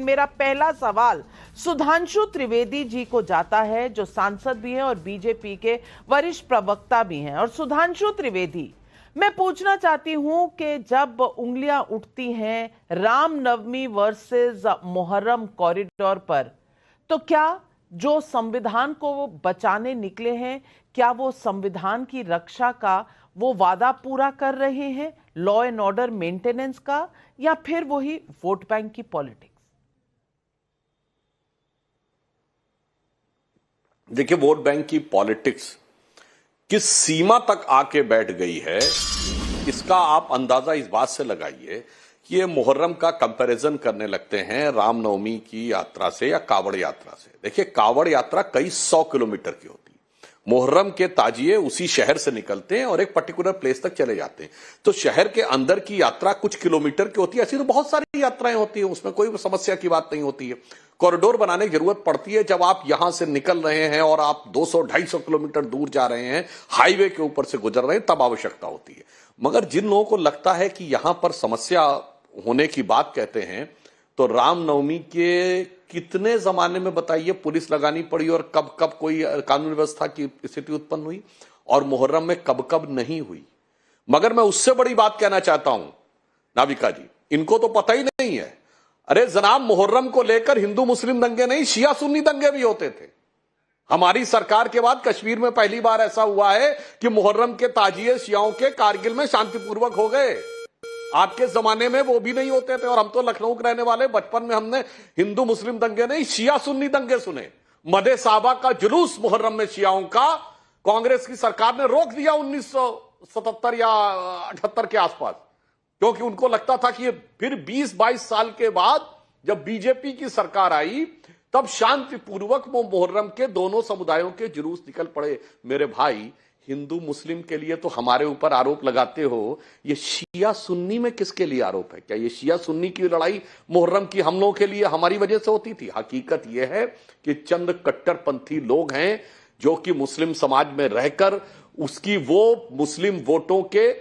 मेरा पहला सवाल सुधांशु त्रिवेदी जी को जाता है, जो सांसद भी हैं और बीजेपी के वरिष्ठ प्रवक्ता भी हैं। और सुधांशु त्रिवेदी, मैं पूछना चाहती हूं कि जब उंगलियां उठती हैं रामनवमी वर्सेस मुहर्रम कॉरिडोर पर, तो क्या जो संविधान को वो बचाने निकले हैं, क्या वो संविधान की रक्षा का वो वादा पूरा कर रहे हैं, लॉ एंड ऑर्डर मेंटेनेंस का, या फिर वही वोट बैंक की पॉलिटिक्स? देखिए, वोट बैंक की पॉलिटिक्स किस सीमा तक आके बैठ गई है, इसका आप अंदाजा इस बात से लगाइए कि ये मुहर्रम का कंपैरिजन करने लगते हैं रामनवमी की यात्रा से या कावड़ यात्रा से। देखिए, कावड़ यात्रा कई 100 किलोमीटर की होती है। मुहर्रम के ताजिए उसी शहर से निकलते हैं और एक पर्टिकुलर प्लेस तक चले जाते हैं। तो शहर के अंदर की यात्रा कुछ किलोमीटर की होती है। ऐसी तो बहुत सारी यात्राएं होती है, उसमें कोई समस्या की बात नहीं होती है। कॉरिडोर बनाने की जरूरत पड़ती है जब आप यहां से निकल रहे हैं और आप 200-250 किलोमीटर दूर जा रहे हैं, हाईवे के ऊपर से गुजर रहे हैं, तब आवश्यकता होती है। मगर जिन लोगों को लगता है कि यहां पर समस्या होने की बात कहते हैं, तो रामनवमी के कितने जमाने में बताइए पुलिस लगानी पड़ी और कब कब कोई कानून व्यवस्था की स्थिति उत्पन्न हुई, और मुहर्रम में कब कब नहीं हुई। मगर मैं उससे बड़ी बात कहना चाहता हूं नाविका जी, इनको तो पता ही नहीं है। अरे जनाब, मुहर्रम को लेकर हिंदू मुस्लिम दंगे नहीं, शिया सुन्नी दंगे भी होते थे। हमारी सरकार के बाद कश्मीर में पहली बार ऐसा हुआ है कि मुहर्रम के ताजिए शियाओं के कारगिल में शांतिपूर्वक हो गए। आपके जमाने में वो भी नहीं होते थे। और हम तो लखनऊ के रहने वाले, बचपन में हमने हिंदू मुस्लिम दंगे नहीं, शिया सुन्नी दंगे सुने। मदे साहबा का जुलूस मुहर्रम में शियाओं का कांग्रेस की सरकार ने रोक दिया 1977 या 78 के आसपास, क्योंकि उनको लगता था कि ये फिर 20-22 साल के बाद जब बीजेपी की सरकार आई, तब शांतिपूर्वक वो मुहर्रम के दोनों समुदायों के जुलूस निकल पड़े। मेरे भाई, हिंदू मुस्लिम के लिए तो हमारे ऊपर आरोप लगाते हो, ये शिया सुन्नी में किसके लिए आरोप है? क्या ये शिया सुन्नी की लड़ाई मुहर्रम की हम लोगों के लिए हमारी वजह से होती थी? हकीकत यह है कि चंद कट्टरपंथी लोग हैं जो कि मुस्लिम समाज में रहकर उसकी वो मुस्लिम वोटों के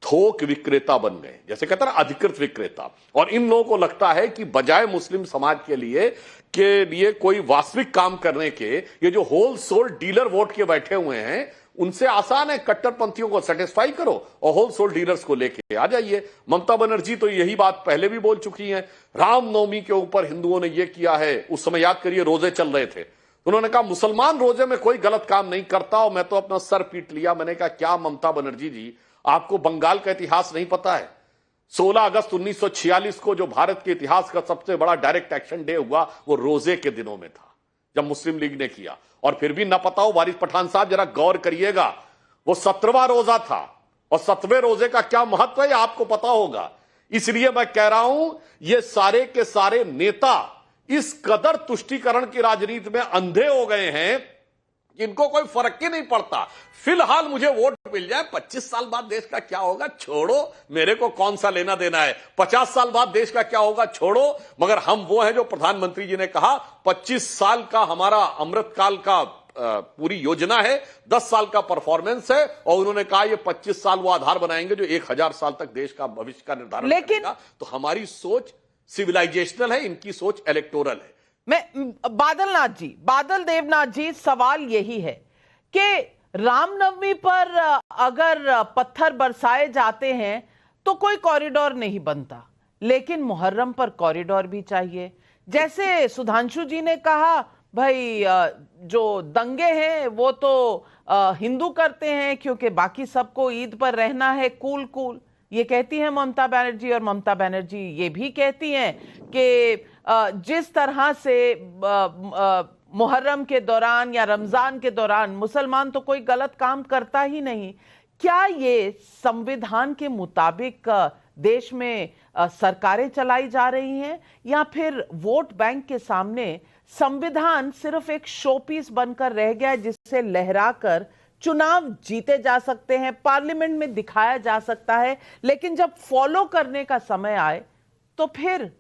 थोक विक्रेता बन गए, जैसे कहते हैं अधिकृत विक्रेता। और इन लोगों को लगता है कि बजाय मुस्लिम समाज के लिए कोई वास्तविक काम करने के, ये जो होल सोल डीलर वोट के बैठे हुए हैं, उनसे आसान है कट्टरपंथियों को सेटिस्फाई करो और होल सोल डीलर्स को लेके आ जाइए। ममता बनर्जी तो यही बात पहले भी बोल चुकी हैं। रामनवमी के ऊपर हिंदुओं ने यह किया है, उस समय याद करिए रोजे चल रहे थे, उन्होंने कहा मुसलमान रोजे में कोई गलत काम नहीं करता, और मैं तो अपना सर पीट लिया। मैंने कहा, क्या ममता बनर्जी जी, आपको बंगाल का इतिहास नहीं पता है? 16 अगस्त 1946 को जो भारत के इतिहास का सबसे बड़ा डायरेक्ट एक्शन डे हुआ, वो रोजे के दिनों में था, जब मुस्लिम लीग ने किया। और फिर भी ना पता हो वारिस पठान साहब, जरा गौर करिएगा, वो 17वां रोजा था, और 17वें रोजे का क्या महत्व है आपको पता होगा। इसलिए मैं कह रहा हूं, ये सारे के सारे नेता इस कदर तुष्टीकरण की राजनीति में अंधे हो गए हैं कि इनको कोई फर्क ही नहीं पड़ता। फिलहाल मुझे वोट मिल जाए, 25 साल बाद देश का क्या होगा छोड़ो, मेरे को कौन सा लेना देना है। 50 साल बाद देश का क्या होगा छोड़ो। मगर हम वो हैं जो प्रधानमंत्री जी ने कहा 25 साल का हमारा अमृतकाल का पूरी योजना है, 10 साल का परफॉर्मेंस है, और उन्होंने कहा ये 25 साल वो आधार बनाएंगे जो 1000 साल तक देश का भविष्य का निर्धारण करेगा। तो हमारी सोच सिविलाइजेशनल है, इनकी सोच इलेक्टोरल है। मैं बादल देवनाथ जी, सवाल यही है कि रामनवमी पर अगर पत्थर बरसाए जाते हैं तो कोई कॉरिडोर नहीं बनता, लेकिन मुहर्रम पर कॉरिडोर भी चाहिए। जैसे सुधांशु जी ने कहा, भाई जो दंगे हैं वो तो हिंदू करते हैं क्योंकि बाकी सबको ईद पर रहना है कूल, ये कहती हैं ममता बनर्जी। और ममता बनर्जी ये भी कहती हैं कि जिस तरह से मुहर्रम के दौरान या रमजान के दौरान मुसलमान तो कोई गलत काम करता ही नहीं। क्या ये संविधान के मुताबिक देश में सरकारें चलाई जा रही हैं, या फिर वोट बैंक के सामने संविधान सिर्फ एक शो पीस बनकर रह गया है जिससे लहराकर चुनाव जीते जा सकते हैं, पार्लियामेंट में दिखाया जा सकता है, लेकिन जब फॉलो करने का समय आए तो फिर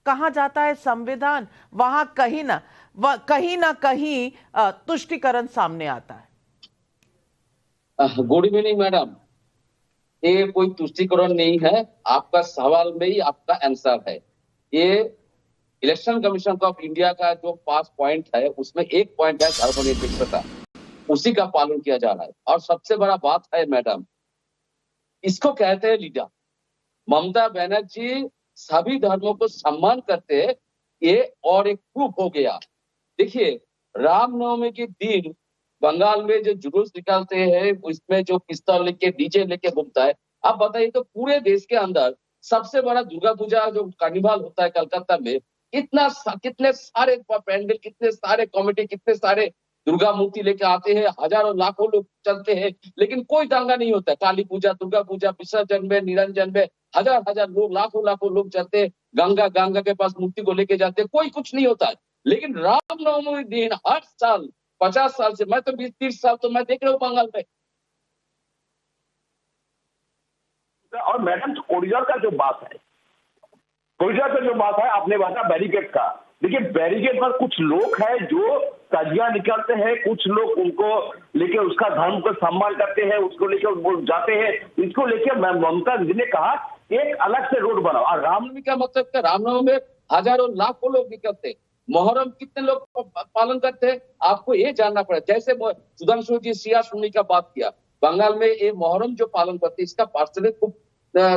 कहां जाता है संविधान? वहां कहीं ना कहीं तुष्टीकरण सामने आता है। गुड इवनिंग मैडम, ये कोई तुष्टीकरण नहीं है, आपका सवाल में ही आपका आंसर है। ये इलेक्शन कमीशन ऑफ इंडिया का जो 5 पॉइंट है उसमें एक पॉइंट है धर्मनिरपेक्षता, उसी का पालन किया जा रहा है। और सबसे बड़ा बात है मैडम, इसको कहते हैं लीडर। ममता बनर्जी सभी धर्मों को सम्मान करते हैं, ये और एक प्रूफ हो गया। देखिए, रामनवमी के दिन बंगाल में जो जुलूस निकालते हैं, उसमें जो पिस्तौल लेके डीजे लेके घूमता है, आप बताइए तो पूरे देश के अंदर सबसे बड़ा दुर्गा पूजा जो कार्निवाल होता है कलकत्ता में, कितने सारे पैंडल, कितने सारे कमेटी, कितने सारे दुर्गा मूर्ति लेके आते हैं, हजारों लाखों लोग चलते हैं, लेकिन कोई दंगा नहीं होता है। काली पूजा, दुर्गा पूजा, विसर्जन में, निरंजन में हजार हजार लोग, लाखों लाखों लोग चलते हैं, गंगा के पास मूर्ति को लेके जाते हैं, कोई कुछ नहीं होता है। लेकिन रामनवमी दिन हर साल 50 साल से, मैं तो 20-30 साल तो मैं देख रहा हूँ बंगाल में। और मैडम कॉरिडोर का जो बात है, कॉरिडोर का जो बात है, आपने बात बैरिकेड का। देखिए, बैरिकेड पर कुछ लोग हैं जो ताजिया निकालते हैं, कुछ लोग उनको लेके उसका धर्म को सम्मान करते हैं, उसको लेके जाते हैं। इसको लेके ममता जी ने कहा एक अलग से रोड बनाओ। और रामनवमी का मतलब क्या? रामनवमी में हजारों लाखों लोग निकलते हैं। मोहर्रम कितने लोग पालन करते हैं, आपको ये जानना पड़ेगा। जैसे सुधांशु जी शिया सुन्नी का बात किया, बंगाल में ये मोहर्रम जो पालन करते हैं, इसका परसेंटेज खूब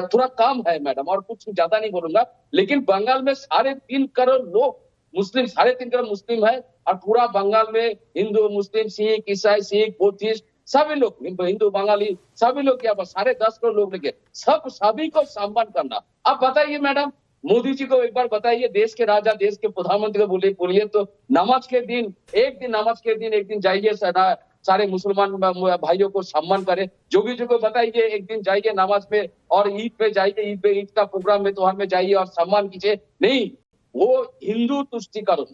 थोड़ा कम है मैडम, और कुछ ज्यादा नहीं बोलूंगा। लेकिन बंगाल में 3.5 करोड़ लोग मुस्लिम, 3.5 करोड़ मुस्लिम है, और पूरा बंगाल में हिंदू, मुस्लिम, सिख, ईसाई, सिख, बुद्धिस्ट, सभी लोग, हिंदू, बंगाली, सभी लोग यहाँ पर 10.5 करोड़ लोग लेके सभी को सम्मान करना। अब बताइए मैडम, मोदी जी को एक बार बताइए, देश के राजा, देश के प्रधानमंत्री को बोलिए तो नमाज के दिन, एक दिन जाइए, सारे मुसलमान भाइयों को सम्मान करें। जोगी जी को बताइए, एक दिन जाइए नमाज में, और ईद पे जाइए, ईद का प्रोग्राम में, त्योहार में जाइए और सम्मान कीजिए। नहीं, वो हिंदू तुष्टिकरण,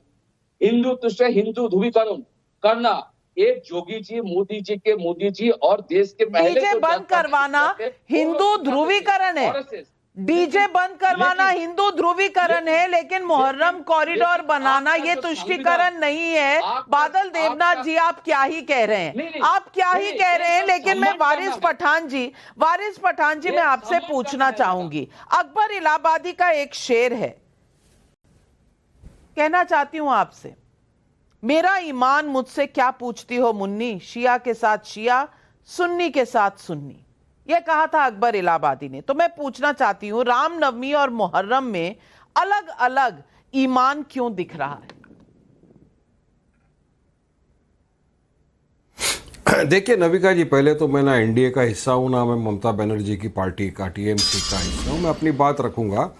हिंदू ध्रुवीकरण करना, ये जोगी जी, मोदी जी और देश के पहले डीजे बंद करवाना हिंदू ध्रुवीकरण है, डीजे बंद करवाना हिंदू ध्रुवीकरण है, लेकिन मुहर्रम कॉरिडोर बनाना ये तुष्टीकरण नहीं है। बादल देवनाथ जी, आप क्या ही कह रहे हैं, आप क्या ही कह रहे हैं। लेकिन मैं वारिस पठान जी मैं आपसे पूछना चाहूंगी, अकबर इलाहाबादी का एक शेर है, कहना चाहती हूं आपसे, मेरा ईमान मुझसे क्या पूछती हो मुन्नी, शिया के साथ शिया, सुन्नी के साथ सुन्नी। यह कहा था अकबर इलाहाबादी ने। तो मैं पूछना चाहती हूं, रामनवमी और मुहर्रम में अलग अलग ईमान क्यों दिख रहा है? देखिए नविका जी, पहले तो मैं ना एनडीए का हिस्सा हूं, ना मैं ममता बनर्जी की पार्टी का, टीएमसी का हिस्सा हूं। मैं अपनी बात रखूंगा।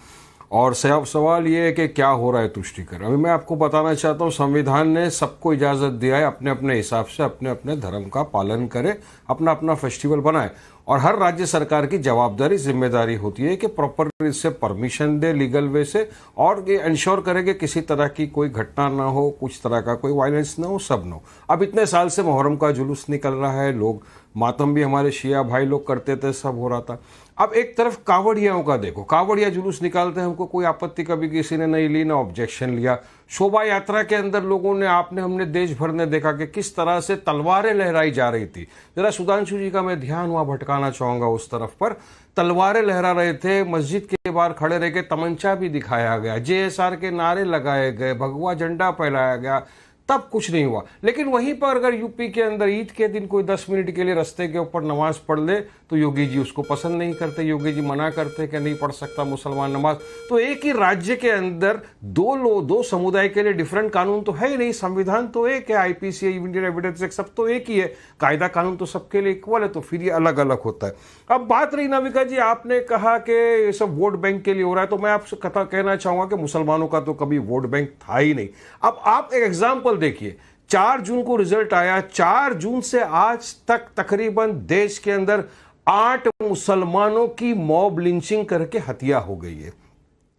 और सवाल ये है कि क्या हो रहा है तुष्टीकरण। अभी मैं आपको बताना चाहता हूँ, संविधान ने सबको इजाज़त दिया है अपने अपने हिसाब से अपने अपने धर्म का पालन करे, अपना अपना फेस्टिवल बनाए, और हर राज्य सरकार की जवाबदारी, जिम्मेदारी होती है कि प्रॉपर इससे परमिशन दे लीगल वे से, और ये इंश्योर करे कि किसी तरह की कोई घटना ना हो, कुछ तरह का कोई वायलेंस ना हो, सब ना हो। अब इतने साल से मुहर्रम का जुलूस निकल रहा है, लोग मातम भी हमारे शिया भाई लोग करते थे, सब हो रहा था। अब एक तरफ कांवड़ियाओं का देखो, कांवड़िया जुलूस निकालते हैं, हमको कोई आपत्ति कभी किसी ने नहीं ली, ना ऑब्जेक्शन लिया। शोभा यात्रा के अंदर लोगों ने, हमने देश भर ने देखा कि किस तरह से तलवारें लहराई जा रही थी। जरा सुधांशु जी का मैं ध्यान वहां भटकाना चाहूंगा उस तरफ पर। तलवारें लहरा रहे थे, मस्जिद के बाहर खड़े रह के तमंचा भी दिखाया गया, JSR के नारे लगाए गए, भगवा झंडा फहराया गया, तब कुछ नहीं हुआ। लेकिन वहीं पर अगर यूपी के अंदर ईद के दिन कोई 10 मिनट के लिए रास्ते के ऊपर नमाज पढ़ ले तो योगी जी उसको पसंद नहीं करते, योगी जी मना करते कि नहीं पढ़ सकता मुसलमान नमाज। तो एक ही राज्य के अंदर दो समुदाय के लिए डिफरेंट कानून तो है ही नहीं, संविधान तो एक है, IPC, इंडियन एविडेंस एक्ट, सब तो एक ही है, कायदा कानून तो सबके लिए इक्वल है, तो फिर ये अलग अलग होता है। अब बात रही नविका जी, आपने कहा कि ये सब वोट बैंक के लिए हो रहा है, तो मैं आपसे कहना चाहूंगा कि मुसलमानों का तो कभी वोट बैंक था ही नहीं। अब आप एक एग्जाम्पल देखिए, 4 जून को रिजल्ट आया, 4 जून से आज तक तकरीबन देश के अंदर 8 मुसलमानों की मॉब लिंचिंग करके हत्या हो गई है।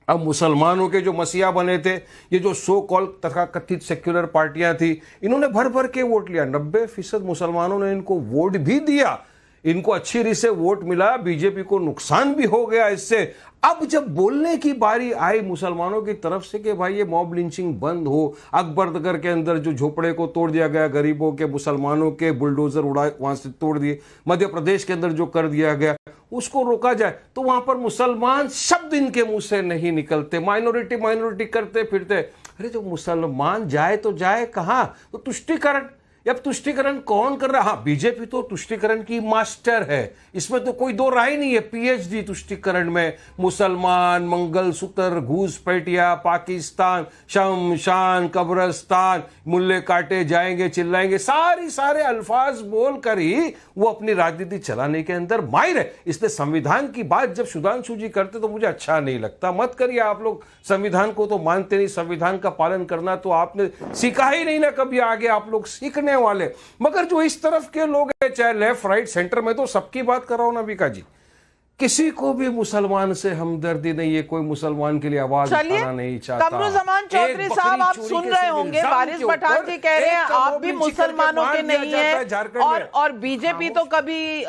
अब मुसलमानों के जो मसीहा बने थे, ये जो सो कॉल तथा कथित सेक्युलर पार्टियां थी, इन्होंने भर भर के वोट लिया, 90% मुसलमानों ने इनको वोट भी दिया, इनको अच्छी रीत से वोट मिला, बीजेपी को नुकसान भी हो गया इससे। अब जब बोलने की बारी आई मुसलमानों की तरफ से कि भाई ये मॉब लिंचिंग बंद हो, अकबरनगर के अंदर जो झोपड़े को तोड़ दिया गया, गरीबों के, मुसलमानों के बुलडोजर उड़ा वहां से तोड़ दिए, मध्य प्रदेश के अंदर जो कर दिया गया, उसको रोका जाए, तो वहां पर मुसलमान शब्द इनके मुंह से नहीं निकलते, माइनॉरिटी माइनॉरिटी करते फिरते। अरे जो मुसलमान जाए तो जाए कहां? तो तुष्टीकरण। अब तुष्टीकरण कौन कर रहा है? हाँ, बीजेपी तो तुष्टीकरण की मास्टर है, इसमें तो कोई दो राय नहीं है। पीएचडी तुष्टीकरण में, मुसलमान, मंगलसूत्र, घूसपैठिया, पाकिस्तान, शमशान, कब्रस्तान, मुल्ले काटे जाएंगे, चिल्लाएंगे, सारे अल्फाज बोलकर ही वो अपनी राजनीति चलाने के अंदर माहिर है। इसलिए संविधान की बात जब सुधांशु जी करते तो मुझे अच्छा नहीं लगता। मत करिए आप लोग, संविधान को तो मानते नहीं, संविधान का पालन करना तो आपने सीखा ही नहीं ना कभी, आगे आप लोग सीखने वाले। मगर जो इस तरफ के लोग हैं, चाहे लेफ्ट राइट सेंटर में, तो सबकी बात कर रहा हूं ना विका जी, किसी को भी मुसलमान से हमदर्दी नहीं है, कोई मुसलमान के लिए आवाज उठाना नहीं चाहता। कमरुज़्ज़मान चौधरी साहब, आप सुन रहे होंगे, वारिस पठान जी कह रहे हैं आप भी मुसलमानों के नहीं हैं, और बीजेपी तो कभी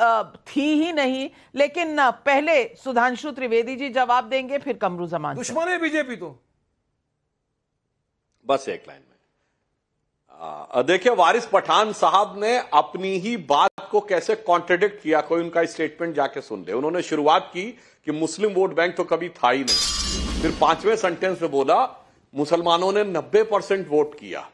थी ही नहीं। लेकिन पहले सुधांशु त्रिवेदी जी जवाब देंगे, फिर कमरुज़्ज़मान। दुश्मन है बीजेपी तो। बस एक लाइन में देखिए, वारिस पठान साहब ने अपनी ही बात को कैसे कॉन्ट्रडिक्ट किया, कोई उनका स्टेटमेंट जाके सुन ले। उन्होंने शुरुआत की कि मुस्लिम वोट बैंक तो कभी था ही नहीं, फिर 5वें सेंटेंस में बोला मुसलमानों ने 90% वोट किया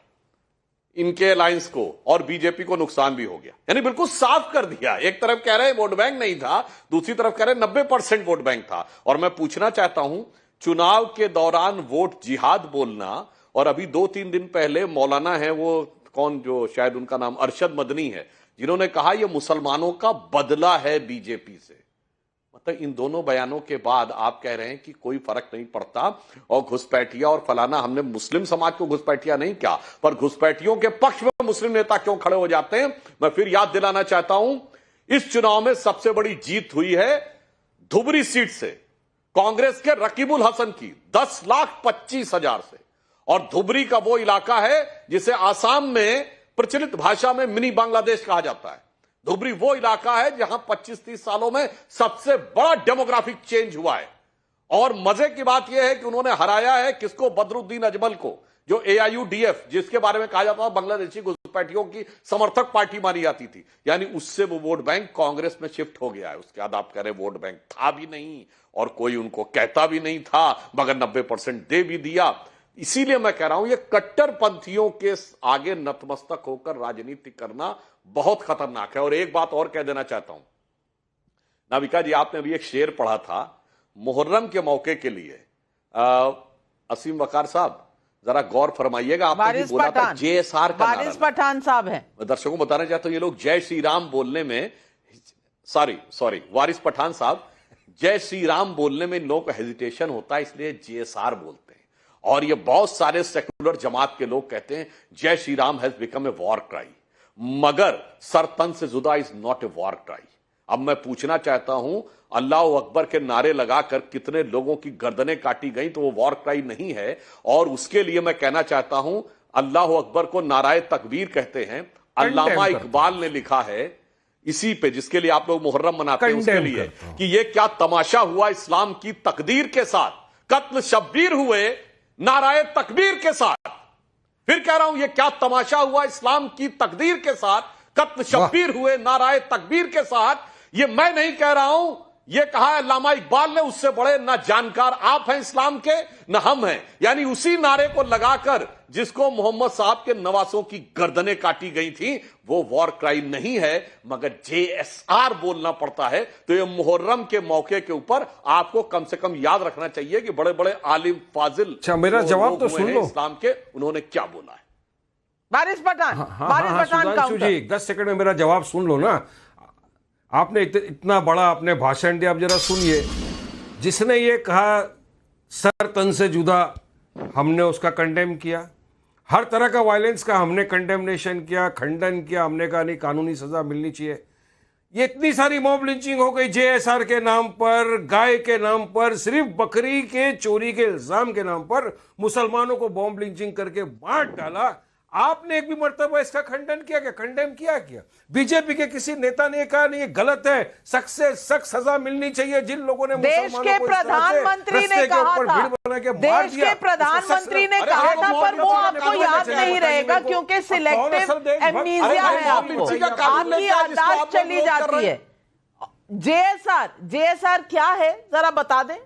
इनके अलायंस को और बीजेपी को नुकसान भी हो गया। यानी बिल्कुल साफ कर दिया, एक तरफ कह रहे वोट बैंक नहीं था, दूसरी तरफ कह रहे 90% वोट बैंक था। और मैं पूछना चाहता हूं, चुनाव के दौरान वोट जिहाद बोलना, और अभी 2-3 दिन पहले मौलाना है, वो कौन, जो शायद उनका नाम अरशद मदनी है, जिन्होंने कहा यह मुसलमानों का बदला है बीजेपी से। मतलब इन दोनों बयानों के बाद आप कह रहे हैं कि कोई फर्क नहीं पड़ता और घुसपैठिया और फलाना। हमने मुस्लिम समाज को घुसपैठिया नहीं किया, पर घुसपैठियों के पक्ष में मुस्लिम नेता क्यों खड़े हो जाते हैं? मैं फिर याद दिलाना चाहता हूं, इस चुनाव में सबसे बड़ी जीत हुई है धुबरी सीट से कांग्रेस के रकीबुल हसन की 10,25,000 से। और धुबरी का वो इलाका है जिसे आसाम में प्रचलित भाषा में मिनी बांग्लादेश कहा जाता है। धुबरी वो इलाका है जहां 25-30 सालों में सबसे बड़ा डेमोग्राफिक चेंज हुआ है। और मजे की बात यह है कि उन्होंने हराया है किसको? बदरुद्दीन अजमल को, जो AIUDF, जिसके बारे में कहा जाता था बांग्लादेशी घुसपैठियों की समर्थक पार्टी मानी जाती थी। यानी उससे वो वोट बैंक कांग्रेस में शिफ्ट हो गया है। उसके बाद आप कह रहे वोट बैंक था भी नहीं और कोई उनको कहता भी नहीं था, मगर 90% दे भी दिया। इसीलिए मैं कह रहा हूं, ये कट्टरपंथियों के आगे नतमस्तक होकर राजनीति करना बहुत खतरनाक है। और एक बात और कह देना चाहता हूं, नाविका जी, आपने अभी एक शेर पढ़ा था मुहर्रम के मौके के लिए। असीम वकार साहब, जरा गौर फरमाइएगा, आपने बोला था JSR का वारिस पठान साहब हैं। दर्शकों को बताना चाहता हूं, ये लोग जय श्री राम बोलने में, सॉरी वारिस पठान साहब, जय श्री राम बोलने में इन लोगों को हेजिटेशन होता है, इसलिए JSR बोलते हैं। और ये बहुत सारे सेकुलर जमात के लोग कहते हैं जय Shri Ram has become a war cry, मगर सरतन से जुदा is not a war cry. अब मैं पूछना चाहता हूं, अल्लाह अकबर के नारे लगाकर कितने लोगों की गर्दनें काटी गई, तो वो वॉर क्राई नहीं है। और उसके लिए मैं कहना चाहता हूं, अल्लाह अकबर को नाराए तकबीर कहते हैं। अल्लामा इकबाल ने लिखा है इसी पे, जिसके लिए आप लोग मुहर्रम मनाते हैं, उसके लिए कि ये क्या तमाशा हुआ इस्लाम की तकदीर के साथ, कत्ल शब्बीर हुए नाराए तकबीर के साथ। फिर कह रहा हूं, यह क्या तमाशा हुआ इस्लाम की तकदीर के साथ, कत्ल शब्बीर हुए नाराए तकबीर के साथ। यह मैं नहीं कह रहा हूं, यह कहा है अल्लामा इकबाल ने। उससे बड़े ना जानकार आप हैं इस्लाम के, न हम हैं। यानी उसी नारे को लगाकर जिसको मोहम्मद साहब के नवासों की गर्दनें काटी गई थी, वो वॉर क्राई नहीं है, मगर JSR बोलना पड़ता है। तो ये मुहर्रम के मौके के ऊपर आपको कम से कम याद रखना चाहिए कि बड़े बड़े आलिम फाजिल, अच्छा मेरा जवाब तो सुन लो इस्लाम के, उन्होंने क्या बोला है। वारिस पठान, सुधांशु जी 10 सेकंड में मेरा जवाब सुन लो ना। आपने इतना बड़ा आपने भाषण दिया, अब जरा सुनिए। जिसने ये कहा सर तन से जुदा, हमने उसका कंडेम किया। हर तरह का वायलेंस का हमने कंडेमनेशन किया, खंडन किया। हमने कहा नहीं, कानूनी सजा मिलनी चाहिए। ये इतनी सारी मॉब लिंचिंग हो गई JSR के नाम पर, गाय के नाम पर, सिर्फ बकरी के चोरी के इल्जाम के नाम पर मुसलमानों को बॉम्ब लिंचिंग करके मार डाला। आपने एक भी मर्तबा इसका खंडन किया क्या? कंडेम किया क्या? बीजेपी के किसी नेता ने कहा नहीं ये गलत है, सख्त से सख्त सजा मिलनी चाहिए जिन लोगों ने देश के प्रधानमंत्री ने कहा था, देश के प्रधानमंत्री ने कहा था, पर वो आपको याद नहीं रहेगा क्योंकि सिलेक्टिव एमनीजिया है आपको, आपकी याददाश्त चली जाती है। जेएसआर क्या है, जरा बता दें।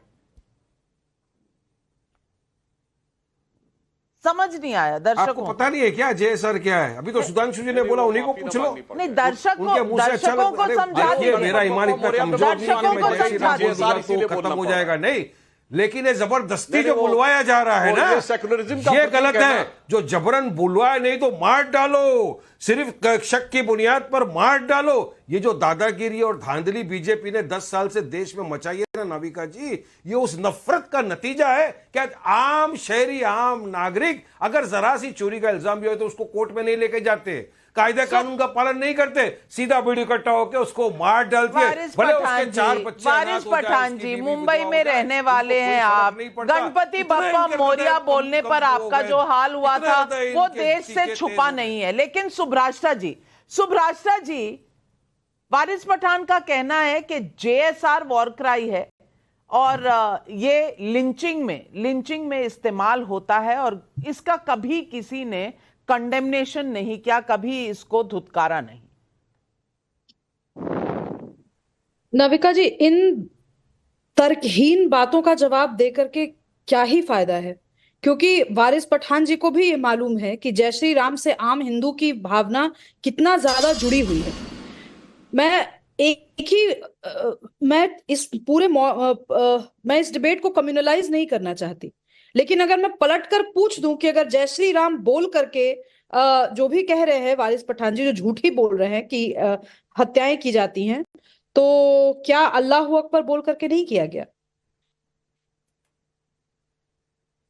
समझ नहीं आया दर्शकों आपको पता नहीं है क्या जेएसआर क्या है? अभी तो सुधांशु जी ने बोला, उन्हीं को पूछ लो। नहीं, दर्शकों को समझा देखिए, मेरा ईमान इतना कमजोर नहीं है कि मैं जय श्री राम बोल दूंगा तो खत्म हो जाएगा, नहीं। लेकिन ये जबरदस्ती जो बुलवाया जा रहा है ना, ये गलत है। जो जबरन बुलवाया, नहीं तो मार डालो, सिर्फ शक की बुनियाद पर मार डालो। ये जो दादागिरी और धांधली बीजेपी ने 10 साल से देश में मचाई है ना नाविका जी, ये उस नफरत का नतीजा है। क्या आम शहरी, आम नागरिक अगर जरा सी चोरी का इल्जाम भी हो तो उसको कोर्ट में नहीं लेके जाते, कायदे कानून का पालन नहीं करते, सीधा वीडियो इकट्ठा होकर उसको मार डालते हैं। वारिस पठान जी मुंबई में रहने वाले हैं आप। गणपति बप्पा मोरिया बोलने पर आपका जो हाल हुआ था वो देश से छुपा नहीं है। लेकिन सुभ्राष्टा जी, वारिस पठान का कहना है कि जेएसआर वॉर क्राई है और ये लिंचिंग में इस्तेमाल होता है और इसका कभी किसी ने कंडेमनेशन नहीं किया, कभी इसको धुतकारा नहीं। नाविका जी, इन तर्कहीन बातों का जवाब देकर के क्या ही फायदा है, क्योंकि वारिस पठान जी को भी ये मालूम है कि जय श्री राम से आम हिंदू की भावना कितना ज्यादा जुड़ी हुई है। मैं इस डिबेट को कम्युनलाइज नहीं करना चाहती, लेकिन अगर मैं पलटकर पूछ दूं कि अगर जय श्री राम बोल करके जो भी कह रहे हैं वारिस पठान जी, जो झूठ ही बोल रहे हैं कि हत्याएं की जाती हैं, तो क्या अल्लाहू अकबर बोल करके नहीं किया गया?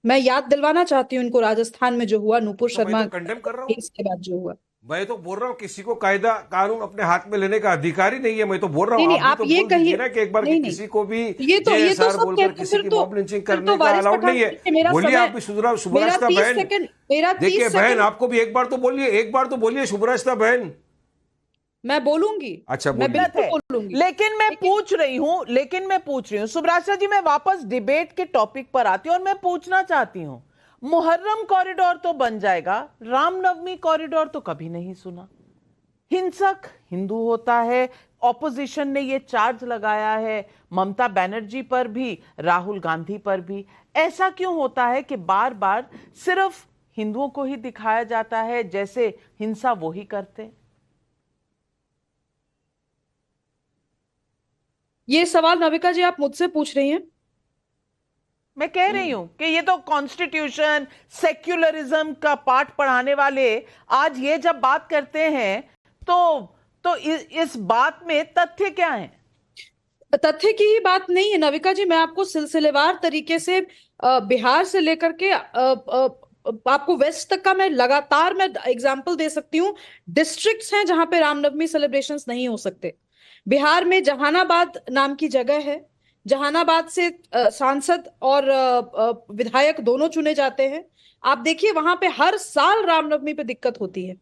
मैं याद दिलवाना चाहती हूँ इनको राजस्थान में जो हुआ, नूपुर शर्मा कंडेम कर रहा हूँ, इसके बाद जो हुआ। मैं तो बोल रहा हूँ किसी को कायदा कानून अपने हाथ में लेने का अधिकार ही नहीं है। मैं तो बोल रहा हूँ, नहीं, आप ये कहिए ना कि एक बार किसी को भी ये तो बोलकर किसी की मॉब लिंचिंग करने का अलाउड नहीं है। बोलिए आप भी सुभ्राष्टा बहन, देखिए बहन, आपको भी एक बार तो बोलिए सुभ्राष्टा बहन। मैं बोलूंगी, अच्छा मैं बिल्कुल बोलूंगी, लेकिन मैं पूछ रही हूं सुभ्राष्टा जी, मैं वापस डिबेट के टॉपिक पर आती हूं और मैं पूछना चाहती हूं, मुहर्रम कॉरिडोर तो बन जाएगा, रामनवमी कॉरिडोर तो कभी नहीं सुना। हिंसक हिंदू होता है। ऑपोजिशन ने यह चार्ज लगाया है ममता बनर्जी पर भी, राहुल गांधी पर भी। ऐसा क्यों होता है कि बार बार सिर्फ हिंदुओं को ही दिखाया जाता है जैसे हिंसा वो ही करते? ये सवाल नाविका जी आप मुझसे पूछ रही हैं? मैं कह रही हूं कि ये तो कॉन्स्टिट्यूशन, सेक्युलरिज्म का पाठ पढ़ाने वाले आज ये जब बात करते हैं तो इस बात में तथ्य क्या है? तथ्य की ही बात नहीं है नाविका जी। मैं आपको सिलसिलेवार तरीके से बिहार से लेकर के आपको वेस्ट तक का मैं एग्जाम्पल दे सकती हूँ। डिस्ट्रिक्ट्स हैं जहां पे रामनवमी सेलिब्रेशंस नहीं हो सकते। बिहार में जहानाबाद नाम की जगह है, जहानाबाद से सांसद और विधायक दोनों चुने जाते हैं। आप देखिए वहां पे हर साल रामनवमी पे दिक्कत होती है।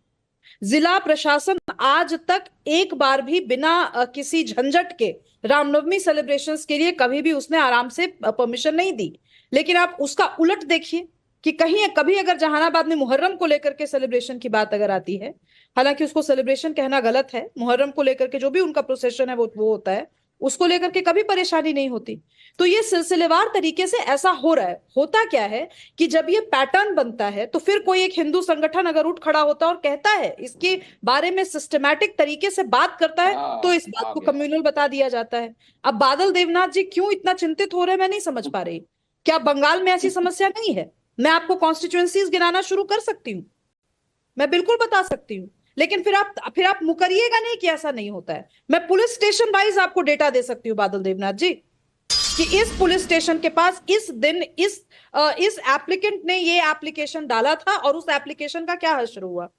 जिला प्रशासन आज तक एक बार भी बिना किसी झंझट के रामनवमी सेलिब्रेशंस के लिए कभी भी उसने आराम से परमिशन नहीं दी। लेकिन आप उसका उलट देखिए कि कभी अगर जहानाबाद में मुहर्रम को लेकर के सेलिब्रेशन की बात अगर आती है, हालांकि उसको सेलिब्रेशन कहना गलत है, मुहर्रम को लेकर के जो भी उनका प्रोसेशन है वो होता है, उसको लेकर के कभी परेशानी नहीं होती। तो ये सिलसिलेवार तरीके से ऐसा हो रहा है। होता क्या है कि जब ये पैटर्न बनता है तो फिर कोई एक हिंदू संगठन अगर उठ खड़ा होता है और कहता है, इसके बारे में सिस्टमैटिक तरीके से बात करता है, तो इस बात को कम्युनल बता दिया जाता है। अब बादल देवनाथ जी क्यों इतना चिंतित हो रहे हैं मैं नहीं समझ पा रही। क्या बंगाल में ऐसी समस्या नहीं है? मैं आपको कॉन्स्टिट्यूएंसीज गिनाना शुरू कर सकती हूँ, मैं बिल्कुल बता सकती हूँ, लेकिन फिर आप मुकरिएगा नहीं कि ऐसा नहीं होता है। मैं पुलिस स्टेशन वाइज आपको डेटा दे सकती हूँ बादल देवनाथ जी, कि इस पुलिस स्टेशन के पास इस दिन इस एप्लीकेंट ने ये एप्लीकेशन डाला था और उस एप्लीकेशन का क्या हश्र हुआ,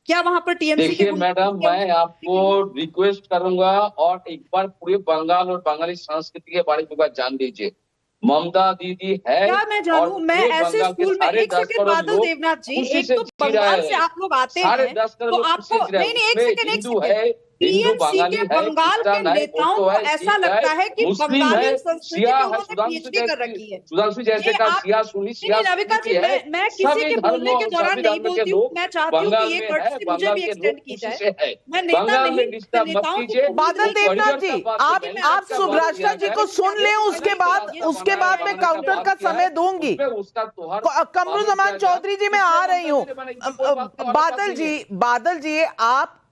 क्या वहां पर टीएमसी? देखिए मैडम, मैं आपको रिक्वेस्ट करूंगा और एक बार पूरे बंगाल और बंगाली संस्कृति के बारे में जान लीजिए। ममता दीदी है, क्या मैं जानूं? मैं ऐसे स्कूल में, एक सेकंड बादल देवनाथ जी, एक तो बंगाल से आप लोग आते हैं तो आपको, नहीं एक सेकंड, हिंदू टीएमसी बंगाली के है, बंगाल के क्रिश्चियन है, नेताओं बौद्ध को है, ऐसा सिख लगता है कि मुस्लिम बंगाली है, संस्कृति शिया पे है, उन्होंने पीएचडी कर रखी है। सुधांशु जैसे ये का आप शिया सुन्नी नहीं, शिया नविका सुन्नी जी, भी है। मैं किसी के बोलने के दौरान सभी नहीं धर्म के बोलती हूँ। लोग मैं चाहती हूँ कि बंगाल ये में है, कर्टसी मुझे बंगाल भी के एक्सटेंड लोग की खुशी जाए। से है। मैं नेता बंगाल नहीं, में डिस्टर्ब मत नेताओं को कीजिए। बादल देवनाथ जी, आप सुब्राष्टा जी को सुन लें, उसके बाद मैं काउंटर का समय दूंगी। कमरुज़्ज़मान चौधरी जी, मैं आ रही हूँ। बादल जी,